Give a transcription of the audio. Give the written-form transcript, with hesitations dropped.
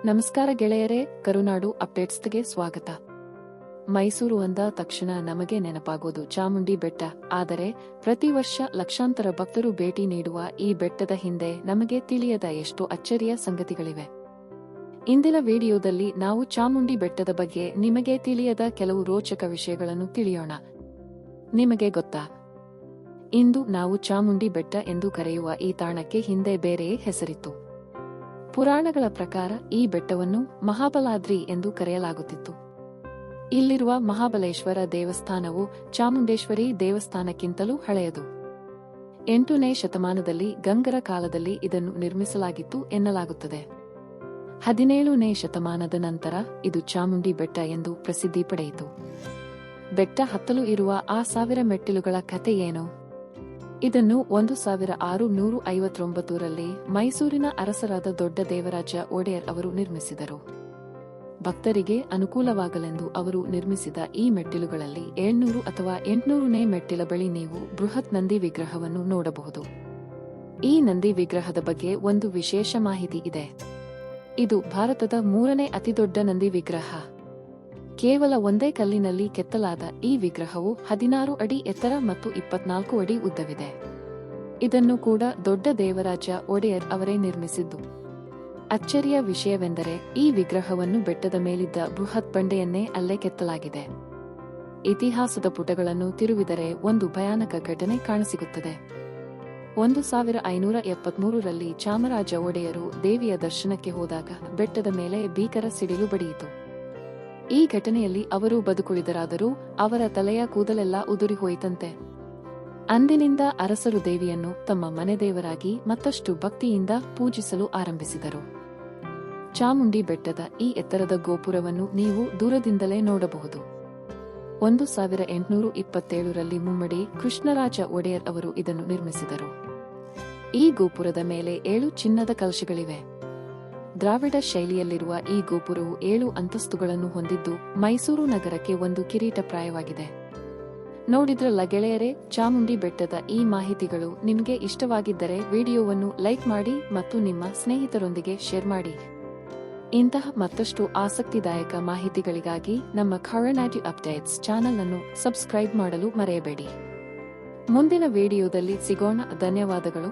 ನಮಸ್ಕಾರ ಗೆಳೆಯರೇ, ಕರುನಾಡು ಅಪ್ಡೇಟ್ಸ್ಗೆ ಸ್ವಾಗತ. ಮೈಸೂರು ಅಂದ ತಕ್ಷಣ ನಮಗೆ ನೆನಪಾಗೋದು ಚಾಮುಂಡಿ ಬೆಟ್ಟ. ಆದರೆ ಪ್ರತಿ ವರ್ಷ ಲಕ್ಷಾಂತರ ಭಕ್ತರು ಭೇಟಿ ನೀಡುವ ಈ ಬೆಟ್ಟದ ಹಿಂದೆ ನಮಗೆ ತಿಳಿಯದ ಎಷ್ಟೋ ಅಚ್ಚರಿಯ ಸಂಗತಿಗಳಿವೆ. ಇಂದಿನ ವಿಡಿಯೋದಲ್ಲಿ ನಾವು ಚಾಮುಂಡಿ ಬೆಟ್ಟದ ಬಗ್ಗೆ ನಿಮಗೆ ತಿಳಿಯದ ಕೆಲವು ರೋಚಕ ವಿಷಯಗಳನ್ನು ತಿಳಿಯೋಣ. ನಿಮಗೆ ಗೊತ್ತಾ, ಇಂದು ನಾವು ಚಾಮುಂಡಿ ಬೆಟ್ಟ ಎಂದು ಕರೆಯುವ ಈ ತಾಣಕ್ಕೆ ಹಿಂದೆ ಬೇರೆಯೇ ಹೆಸರಿತ್ತು. ಪುರಾಣಗಳ ಪ್ರಕಾರ ಈ ಬೆಟ್ಟವನ್ನು ಮಹಾಬಲಾದ್ರಿ ಎಂದು ಕರೆಯಲಾಗುತ್ತಿತ್ತು. ಇಲ್ಲಿರುವ ಮಹಾಬಲೇಶ್ವರ ದೇವಸ್ಥಾನವು ಚಾಮುಂಡೇಶ್ವರಿ ದೇವಸ್ಥಾನಕ್ಕಿಂತಲೂ ಹಳೆಯದು. 8ನೇ ಶತಮಾನದಲ್ಲಿ ಗಂಗರ ಕಾಲದಲ್ಲಿ ಇದನ್ನು ನಿರ್ಮಿಸಲಾಗಿತ್ತು ಎನ್ನಲಾಗುತ್ತದೆ. 17ನೇ ಶತಮಾನದ ನಂತರ ಇದು ಚಾಮುಂಡಿ ಬೆಟ್ಟ ಎಂದು ಪ್ರಸಿದ್ಧಿ ಪಡೆಯಿತು. ಬೆಟ್ಟ ಹತ್ತಲು ಇರುವ ಆ 1000 ಮೆಟ್ಟಿಲುಗಳ ಕಥೆ ಏನು? ಇದನ್ನು 1659ರಲ್ಲಿ ಮೈಸೂರಿನ ಅರಸರಾದ ದೊಡ್ಡ ದೇವರಾಜ ಒಡೆಯರ್ ಅವರು ನಿರ್ಮಿಸಿದರು. ಭಕ್ತರಿಗೆ ಅನುಕೂಲವಾಗಲೆಂದು ಅವರು ನಿರ್ಮಿಸಿದ ಈ ಮೆಟ್ಟಿಲುಗಳಲ್ಲಿ 700 ಅಥವಾ 800ನೇ ಮೆಟ್ಟಿಲ ಬಳಿ ನೀವು ಬೃಹತ್ ನಂದಿ ವಿಗ್ರಹವನ್ನು ನೋಡಬಹುದು. ಈ ನಂದಿ ವಿಗ್ರಹದ ಬಗ್ಗೆ ಒಂದು ವಿಶೇಷ ಮಾಹಿತಿ ಇದೆ. ಇದು ಭಾರತದ 3ನೇ ಅತಿದೊಡ್ಡ ನಂದಿ ವಿಗ್ರಹ. ಕೇವಲ ಒಂದೇ ಕಲ್ಲಿನಲ್ಲಿ ಕೆತ್ತಲಾದ ಈ ವಿಗ್ರಹವು 16 ಅಡಿ ಎತ್ತರ ಮತ್ತು 24 ಅಡಿ ಉದ್ದವಿದೆ. ಇದನ್ನು ಕೂಡ ದೊಡ್ಡ ದೇವರಾಜ ಒಡೆಯರ್ ಅವರೇ ನಿರ್ಮಿಸಿದ್ದು. ಅಚ್ಚರಿಯ ವಿಷಯವೆಂದರೆ ಈ ವಿಗ್ರಹವನ್ನು ಬೆಟ್ಟದ ಮೇಲಿದ್ದ ಬೃಹತ್ ಬಂಡೆಯನ್ನೇ ಅಲ್ಲೇ ಕೆತ್ತಲಾಗಿದೆ. ಇತಿಹಾಸದ ಪುಟಗಳನ್ನು ತಿರುವಿದರೆ ಒಂದು ಭಯಾನಕ ಘಟನೆ ಕಾಣಸಿಗುತ್ತದೆ. 1573ರಲ್ಲಿ ಚಾಮರಾಜ ಒಡೆಯರು ದೇವಿಯ ದರ್ಶನಕ್ಕೆ ಹೋದಾಗ ಬೆಟ್ಟದ ಮೇಲೆ ಭೀಕರ ಸಿಡಿಲು ಬಡಿಯಿತು. ಈ ಘಟನೆಯಲ್ಲಿ ಅವರು ಬದುಕುಳಿದರಾದರೂ ಅವರ ತಲೆಯ ಕೂದಲೆಲ್ಲ ಉದುರಿ ಹೋಯಿತಂತೆ. ಅಂದಿನಿಂದ ಅರಸರು ದೇವಿಯನ್ನು ತಮ್ಮ ಮನೆದೇವರಾಗಿ ಮತ್ತಷ್ಟು ಭಕ್ತಿಯಿಂದ ಪೂಜಿಸಲು ಆರಂಭಿಸಿದರು. ಚಾಮುಂಡಿ ಬೆಟ್ಟದ ಈ ಎತ್ತರದ ಗೋಪುರವನ್ನು ನೀವು ದೂರದಿಂದಲೇ ನೋಡಬಹುದು. 1827ರಲ್ಲಿ ಮುಮ್ಮಡಿ ಕೃಷ್ಣರಾಜ ಒಡೆಯರ್ ಅವರು ಇದನ್ನು ನಿರ್ಮಿಸಿದರು. ಈ ಗೋಪುರದ ಮೇಲೆ 7 ಚಿನ್ನದ ಕಲಶಗಳಿವೆ. ದ್ರಾವಿಡ ಶೈಲಿಯಲ್ಲಿರುವ ಈ ಗೋಪುರವು 7 ಅಂತಸ್ತುಗಳನ್ನು ಹೊಂದಿದ್ದು ಮೈಸೂರು ನಗರಕ್ಕೆ ಒಂದು ಕಿರೀಟಪ್ರಾಯವಾಗಿದೆ. ನೋಡಿದ್ರಲ್ಲ ಗೆಳೆಯರೇ, ಚಾಮುಂಡಿ ಬೆಟ್ಟದ ಈ ಮಾಹಿತಿಗಳು ನಿಮಗೆ ಇಷ್ಟವಾಗಿದ್ದರೆ ವಿಡಿಯೋವನ್ನು ಲೈಕ್ ಮಾಡಿ ಮತ್ತು ನಿಮ್ಮ ಸ್ನೇಹಿತರೊಂದಿಗೆ ಶೇರ್ ಮಾಡಿ. ಇಂತಹ ಮತ್ತಷ್ಟು ಆಸಕ್ತಿದಾಯಕ ಮಾಹಿತಿಗಳಿಗಾಗಿ ನಮ್ಮ ಕರುನಾಡು ಅಪ್ಡೇಟ್ಸ್ ಚಾನೆಲ್ ಅನ್ನು ಸಬ್ಸ್ಕ್ರೈಬ್ ಮಾಡಲು ಮರೆಯಬೇಡಿ. ಮುಂದಿನ ವಿಡಿಯೋದಲ್ಲಿ ಸಿಗೋಣ. ಧನ್ಯವಾದಗಳು.